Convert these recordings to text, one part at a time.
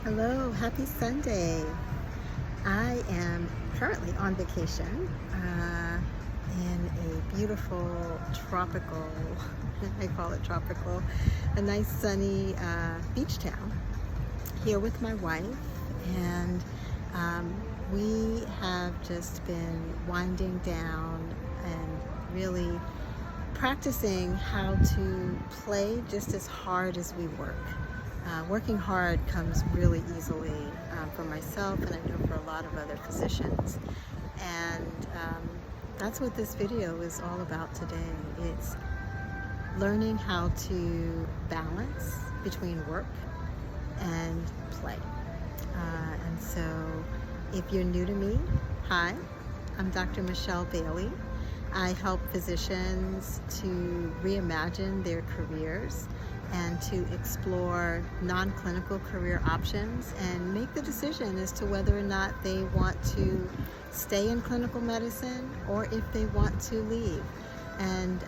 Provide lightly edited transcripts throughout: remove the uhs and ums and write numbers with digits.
Hello, happy Sunday. I am currently on vacation in a beautiful tropical, I call it tropical, a nice sunny beach town here with my wife. And um, we have just been winding down and really practicing how to play just as hard as we work. Working hard comes really easily for myself, and I know for a lot of other physicians. And that's what this video is all about today. It's learning how to balance between work and play. And so if you're new to me, hi, I'm Dr. Michelle Bailey. I help physicians to reimagine their careers and to explore non-clinical career options and make the decision as to whether or not they want to stay in clinical medicine or if they want to leave. And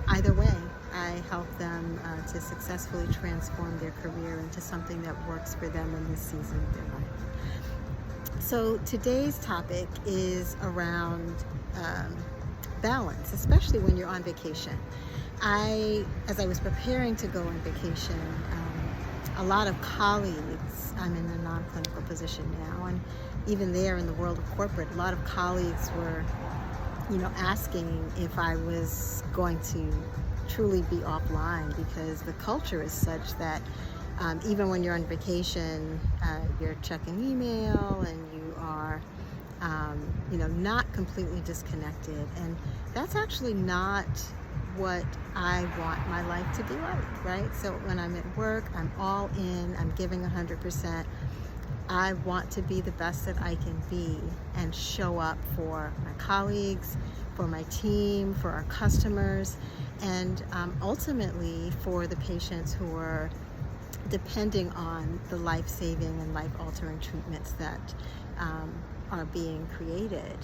either way, I help them to successfully transform their career into something that works for them in this season of their life. So today's topic is around balance, especially when you're on vacation. As I was preparing to go on vacation, a lot of colleagues, I'm in a non-clinical position now, and even there in the world of corporate, a lot of colleagues were, asking if I was going to truly be offline, because the culture is such that even when you're on vacation, you're checking email and you are not completely disconnected. And that's actually not what I want my life to be like, right? So when I'm at work, I'm all in, I'm giving 100%. I want to be the best that I can be and show up for my colleagues, for my team, for our customers, and ultimately for the patients who are depending on the life-saving and life-altering treatments that are being created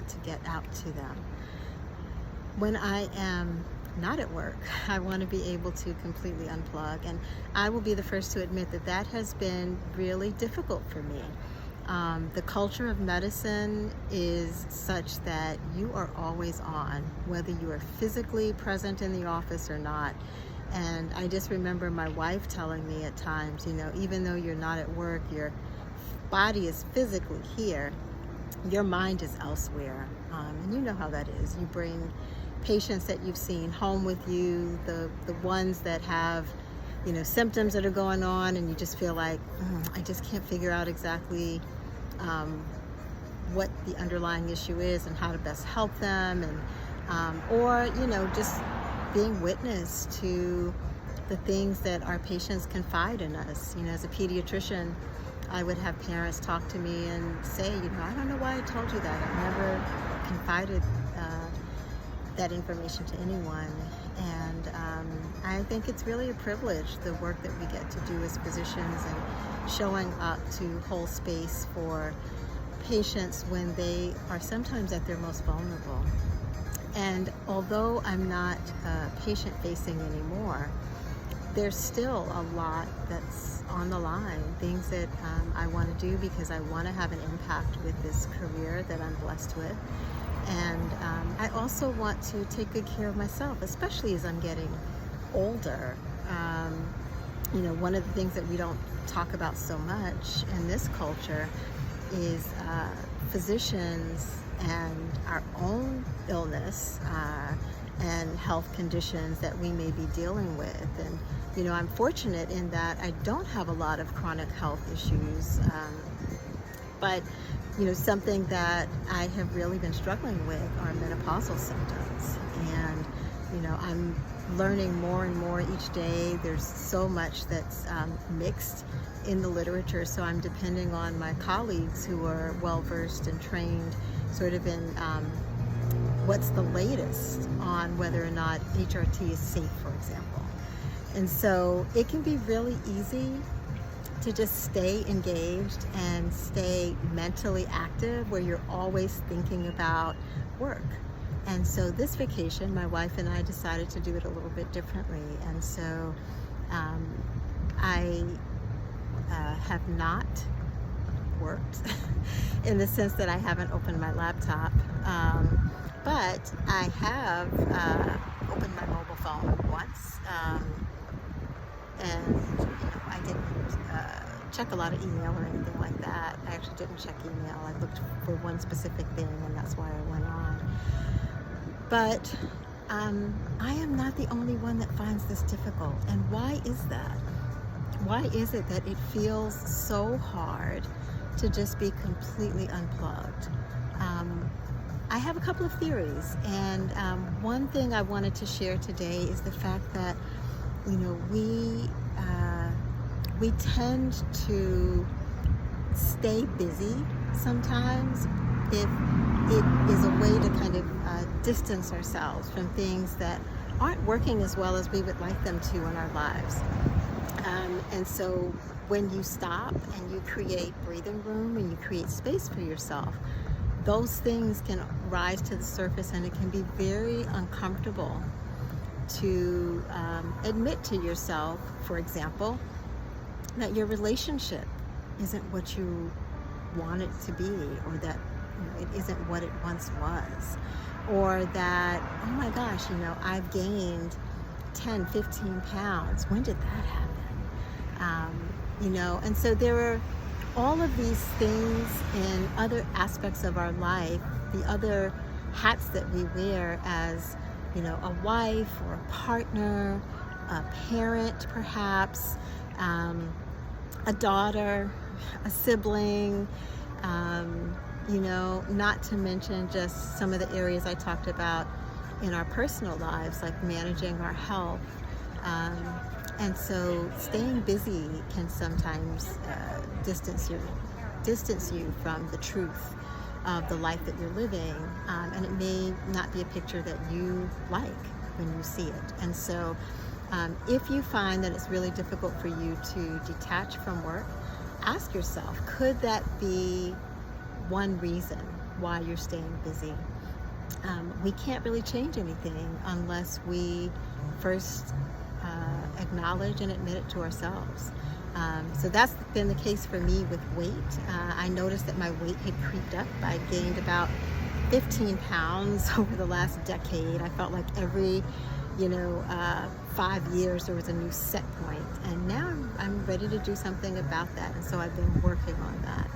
to get out to them. When I am not at work, I want to be able to completely unplug, and I will be the first to admit that that has been really difficult for me. The culture of medicine is such that you are always on, whether you are physically present in the office or not. And I just remember my wife telling me at times, even though you're not at work, your body is physically here, your mind is elsewhere. And you know how that is. You bring patients that you've seen home with you, the ones that have, symptoms that are going on, and you just feel like, I just can't figure out exactly what the underlying issue is and how to best help them, and or just being witness to the things that our patients confide in us. As a pediatrician, I would have parents talk to me and say, I don't know why I told you that. I never confided that information to anyone. And I think it's really a privilege, the work that we get to do as physicians, and showing up to hold space for patients when they are sometimes at their most vulnerable. And although I'm not patient-facing anymore, there's still a lot that's on the line, things that I want to do because I want to have an impact with this career that I'm blessed with. And I also want to take good care of myself, especially as I'm getting older. One of the things that we don't talk about so much in this culture is physicians and our own illness and health conditions that we may be dealing with. And I'm fortunate in that I don't have a lot of chronic health issues, but something that I have really been struggling with are menopausal symptoms. And I'm learning more and more each day. There's so much that's mixed in the literature, so I'm depending on my colleagues who are well versed and trained sort of in what's the latest on whether or not HRT is safe, for example. And so it can be really easy to just stay engaged and stay mentally active, where you're always thinking about work. And so this vacation, my wife and I decided to do it a little bit differently. And so I have not worked in the sense that I haven't opened my laptop, but I have opened my mobile phone once, and I didn't check a lot of email or anything like that. I actually didn't check email. I looked for one specific thing, and that's why I went on. But I am not the only one that finds this difficult. And why is that? Why is it that it feels so hard to just be completely unplugged? I have a couple of theories, and one thing I wanted to share today is the fact that we tend to stay busy sometimes if it is a way to kind of distance ourselves from things that aren't working as well as we would like them to in our lives. And so when you stop and you create breathing room and you create space for yourself, those things can rise to the surface, and it can be very uncomfortable to admit to yourself, for example, that your relationship isn't what you want it to be, or that it isn't what it once was, or that, oh my gosh, I've gained 10, 15 pounds. When did that happen? And so there are all of these things in other aspects of our life, the other hats that we wear as, a wife or a partner, a parent perhaps, a daughter, a sibling, not to mention just some of the areas I talked about in our personal lives, like managing our health. And so staying busy can sometimes distance you from the truth of the life that you're living, and it may not be a picture that you like when you see it. And so if you find that it's really difficult for you to detach from work, ask yourself, could that be one reason why you're staying busy? We can't really change anything unless we first acknowledge and admit it to ourselves. So that's been the case for me with weight. I noticed that my weight had creeped up. I gained about 15 pounds over the last decade. I felt like every 5 years there was a new set point, and now I'm ready to do something about that, and so I've been working on that.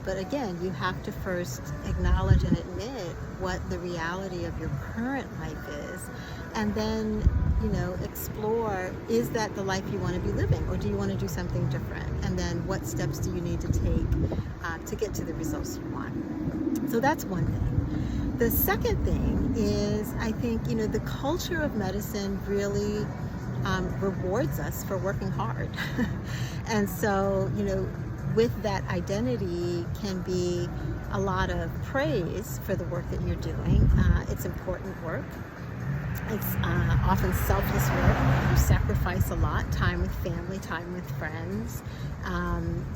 But again, you have to first acknowledge and admit what the reality of your current life is, and then explore, is that the life you want to be living, or do you want to do something different? And then what steps do you need to take to get to the results you want? So that's one thing. The second thing is, I think, the culture of medicine really rewards us for working hard. And so, with that identity can be a lot of praise for the work that you're doing. It's important work. It's often selfless work. You sacrifice a lot, time with family, time with friends.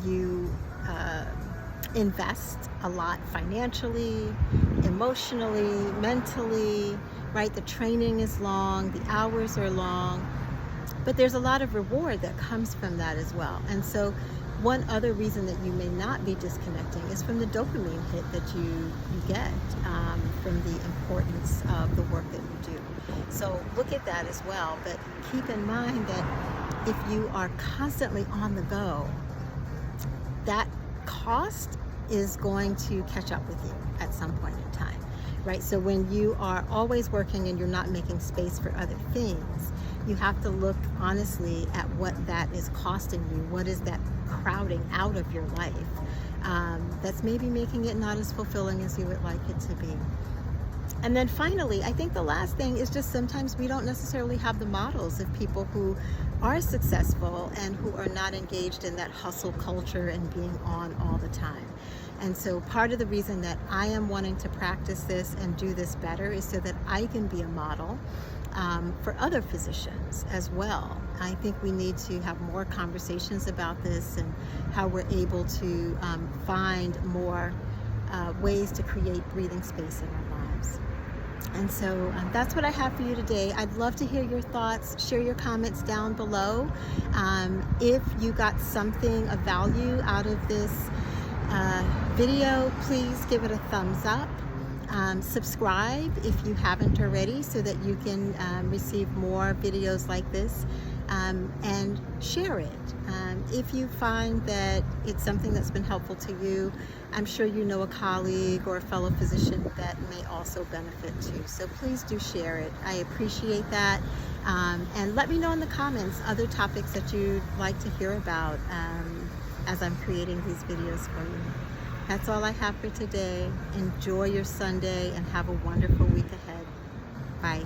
You invest a lot financially, emotionally, mentally, right? The training is long, the hours are long, but there's a lot of reward that comes from that as well. And so one other reason that you may not be disconnecting is from the dopamine hit that you get from the importance of the work that you do. So look at that as well, but keep in mind that if you are constantly on the go, that cost is going to catch up with you at some point in time, right? So when you are always working and you're not making space for other things, you have to look honestly at what that is costing you. What is that crowding out of your life that's maybe making it not as fulfilling as you would like it to be? And then finally, I think the last thing is just sometimes we don't necessarily have the models of people who are successful and who are not engaged in that hustle culture and being on all the time. And so part of the reason that I am wanting to practice this and do this better is so that I can be a model for other physicians as well. I think we need to have more conversations about this and how we're able to find more ways to create breathing space in our lives. And so that's what I have for you today. I'd love to hear your thoughts. Share your comments down below. If you got something of value out of this video, please give it a thumbs up. Subscribe if you haven't already so that you can receive more videos like this, and share it. If you find that it's something that's been helpful to you, I'm sure you know a colleague or a fellow physician that may also benefit too. So please do share it. I appreciate that. And let me know in the comments other topics that you'd like to hear about as I'm creating these videos for you. That's all I have for today. Enjoy your Sunday and have a wonderful week ahead. Bye.